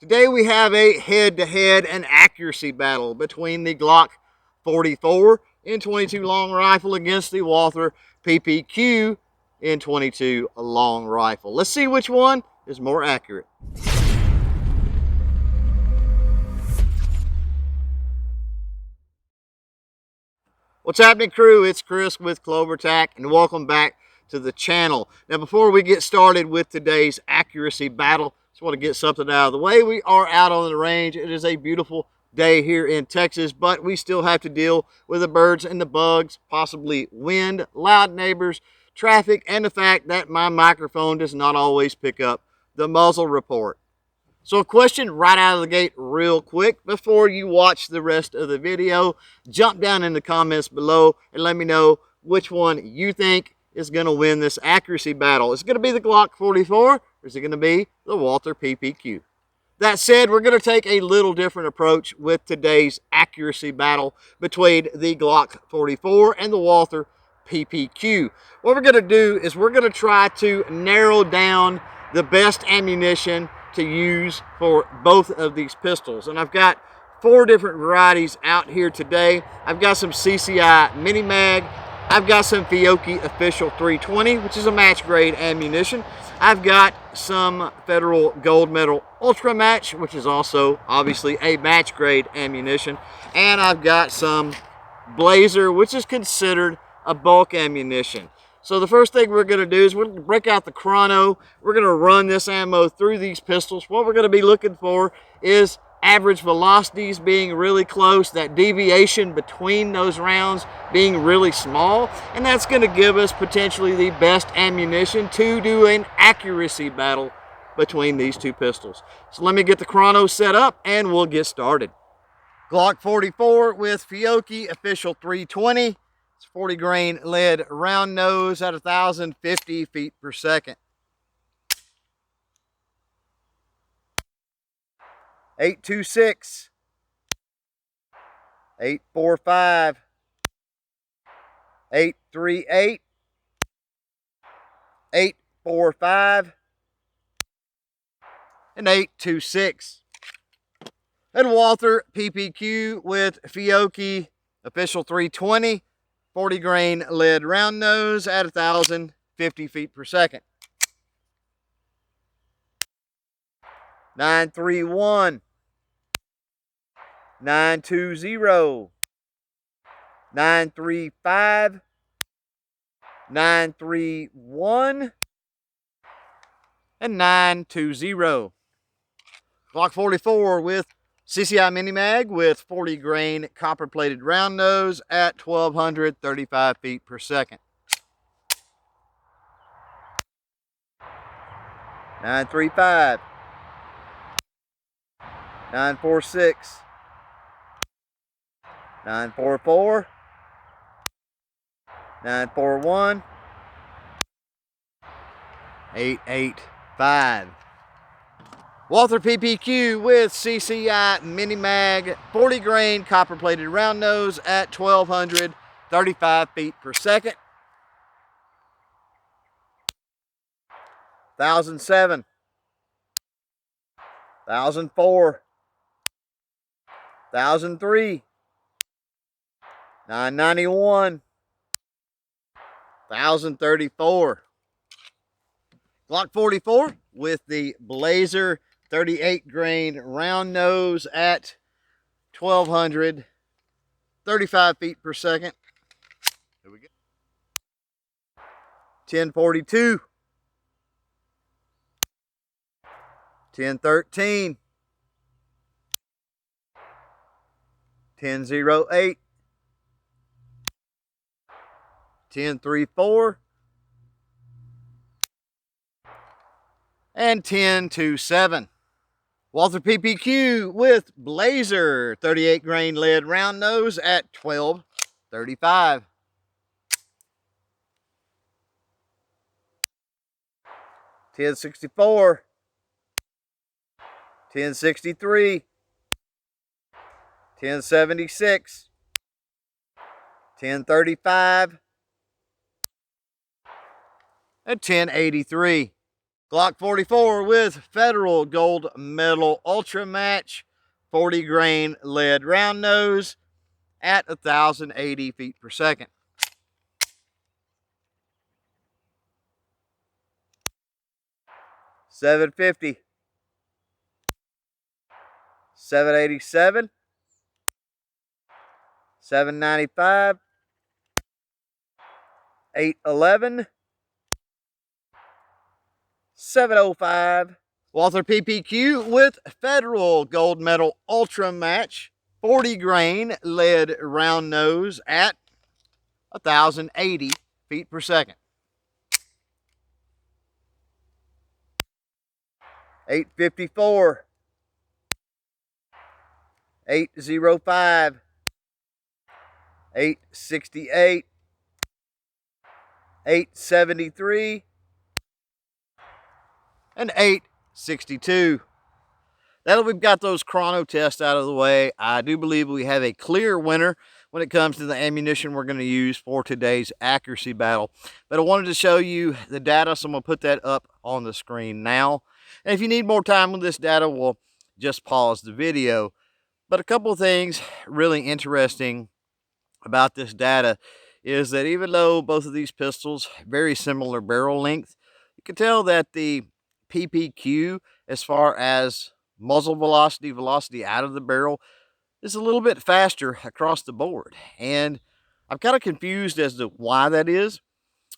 Today we have a head-to-head and accuracy battle between the Glock 44 in 22 long rifle against the Walther PPQ in 22 long rifle. Let's see which one is more accurate. What's happening, crew? It's Chris with CloverTac, and welcome back to the channel. Now, before we get started with today's accuracy battle, just want to get something out of the way. We are out on the range. It is a beautiful day here in Texas, but we still have to deal with the birds and the bugs, possibly wind, loud neighbors, traffic, and the fact that my microphone does not always pick up the muzzle report. So a question right out of the gate real quick before you watch the rest of the video. Jump down in the comments below and let me know which one you think is going to win this accuracy battle. Is it going to be the Glock 44 or is it going to be the Walther PPQ? That said, we're going to take a little different approach with today's accuracy battle between the Glock 44 and the Walther PPQ. What we're going to do is we're going to try to narrow down the best ammunition to use for both of these pistols. And I've got 4 different varieties out here today. I've got some CCI Mini Mag. I've got some Fiocchi Official 320, which is a match grade ammunition. I've got some Federal Gold Medal Ultra Match, which is also obviously a match grade ammunition. And I've got some Blazer, which is considered a bulk ammunition. So the first thing we're going to do is we're going to break out the chrono. We're going to run this ammo through these pistols. What we're going to be looking for is average velocities being really close, that deviation between those rounds being really small, and that's going to give us potentially the best ammunition to do an accuracy battle between these two pistols. So let me get the chrono set up and we'll get started. Glock 44 with Fiocchi Official 320. 40 grain lead round nose at 1,050 feet per second. 826, 845, 838, 845, and 826. And Walther PPQ with Fiocchi Official 320. 40 grain lead round nose at 1,050 feet per second. 931, 920, 935, 931, and 920. Glock 44 with CCI Mini Mag with 40 grain copper plated round nose at 1,235 feet per second. 935, 946, 944, 941, 885. Walther PPQ with CCI Mini Mag, 40 grain copper plated round nose at 1,235 feet per second. 1,007, 1,004, 1,003, 991, 1,034. Glock 44 with the Blazer 38 grain round nose at 1,235 feet per second. Here we go. 1042, 1013, 1008, 1034, and 1027. Walther PPQ with Blazer 38 grain lead round nose at 1235. 1064, 1063, 1076, 1035, and 1083. Glock 44 with Federal Gold Medal Ultra Match, 40 grain lead round nose at 1,080 feet per second. .750, 787, 795, 811, 705. Walther PPQ with Federal Gold Medal Ultra Match, 40 grain lead round nose at 1,080 feet per second. 854, 805, 868, 873, and 862. Now that we've got those chrono tests out of the way, I do believe we have a clear winner when it comes to the ammunition we're going to use for today's accuracy battle. But I wanted to show you the data, so I'm going to put that up on the screen now. And if you need more time with this data, we'll just pause the video. But a couple of things really interesting about this data is that even though both of these pistols very similar barrel length, you can tell that the PPQ, as far as muzzle velocity out of the barrel, is a little bit faster across the board. And I'm kind of confused as to why that is.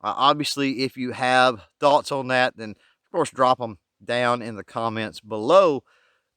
Obviously, if you have thoughts on that, then of course drop them down in the comments below.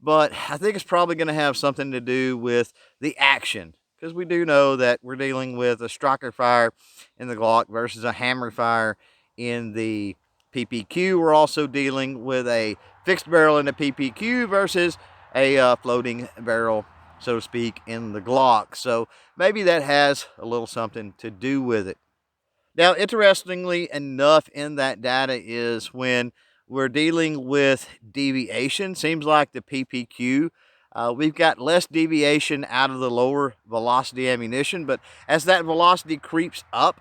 But I think it's probably going to have something to do with the action, because we do know that we're dealing with a striker fire in the Glock versus a hammer fire in the PPQ. We're also dealing with a fixed barrel in the PPQ versus a floating barrel, so to speak, in the Glock. So maybe that has a little something to do with it. Now, interestingly enough, in that data is when we're dealing with deviation. Seems like the PPQ, we've got less deviation out of the lower velocity ammunition, but as that velocity creeps up,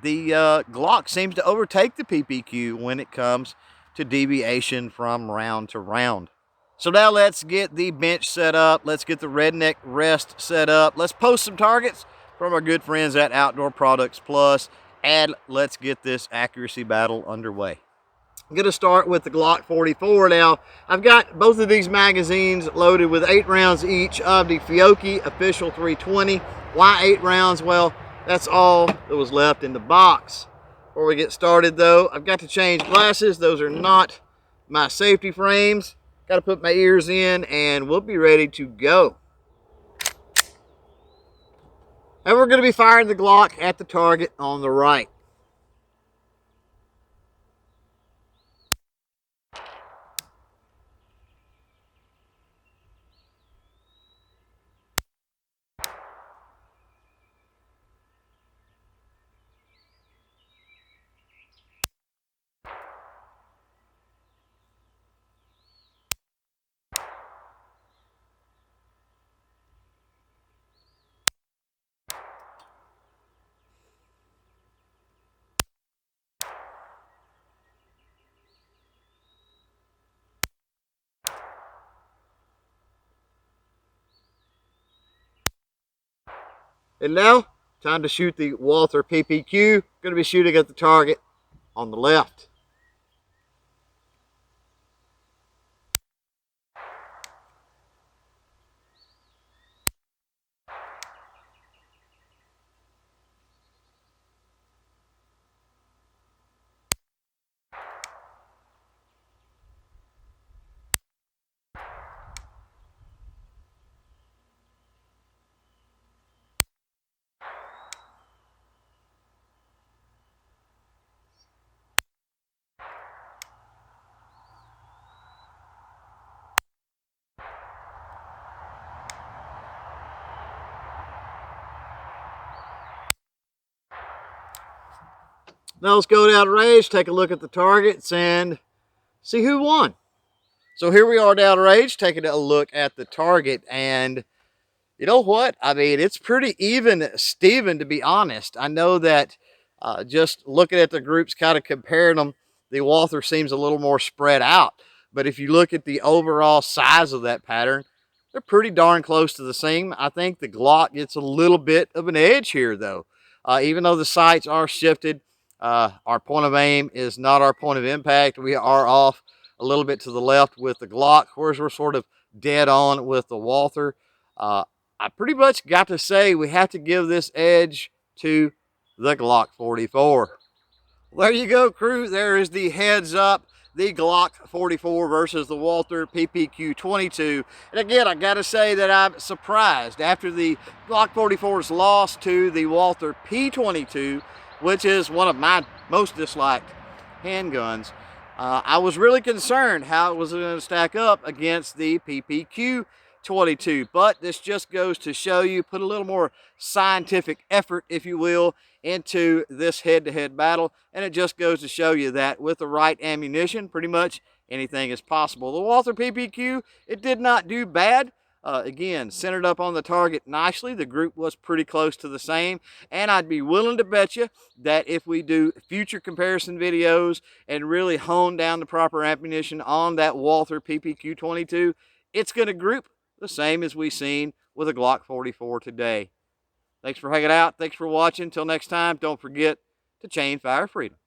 the Glock seems to overtake the PPQ when it comes to deviation from round to round. So now let's get the bench set up. Let's get the redneck rest set up. Let's post some targets from our good friends at Outdoor Products Plus, and let's get this accuracy battle underway. I'm going to start with the Glock 44. Now, I've got both of these magazines loaded with 8 rounds each of the Fiocchi Official 320. Why 8 rounds? Well, that's all that was left in the box. Before we get started, though, I've got to change glasses. Those are not my safety frames. Got to put my ears in, and we'll be ready to go. And we're going to be firing the Glock at the target on the right. And now, time to shoot the Walther PPQ. Going to be shooting at the target on the left. Now let's go down range, take a look at the targets, and see who won. So here we are down range, taking a look at the target, and you know what? I mean, it's pretty even, Steven, to be honest. I know that just looking at the groups, kind of comparing them, the Walther seems a little more spread out. But if you look at the overall size of that pattern, they're pretty darn close to the same. I think the Glock gets a little bit of an edge here, though. Even though the sights are shifted, our point of aim is not our point of impact. We are off a little bit to the left with the Glock, whereas we're sort of dead on with the Walther. I pretty much got to say we have to give this edge to the Glock 44. There you go, crew. There is the heads up. The Glock 44 versus the Walther PPQ 22. And again, I got to say that I'm surprised after the Glock 44's loss to the Walther P22, which is one of my most disliked handguns. I was really concerned how it was going to stack up against the PPQ 22, but this just goes to show you, put a little more scientific effort, if you will, into this head-to-head battle, and it just goes to show you that with the right ammunition, pretty much anything is possible. The Walther PPQ, it did not do bad. Again, centered up on the target nicely. The group was pretty close to the same, and I'd be willing to bet you that if we do future comparison videos and really hone down the proper ammunition on that Walther PPQ 22, it's going to group the same as we've seen with a Glock 44 today. Thanks for hanging out. Thanks for watching. Until next time, don't forget to chain fire freedom.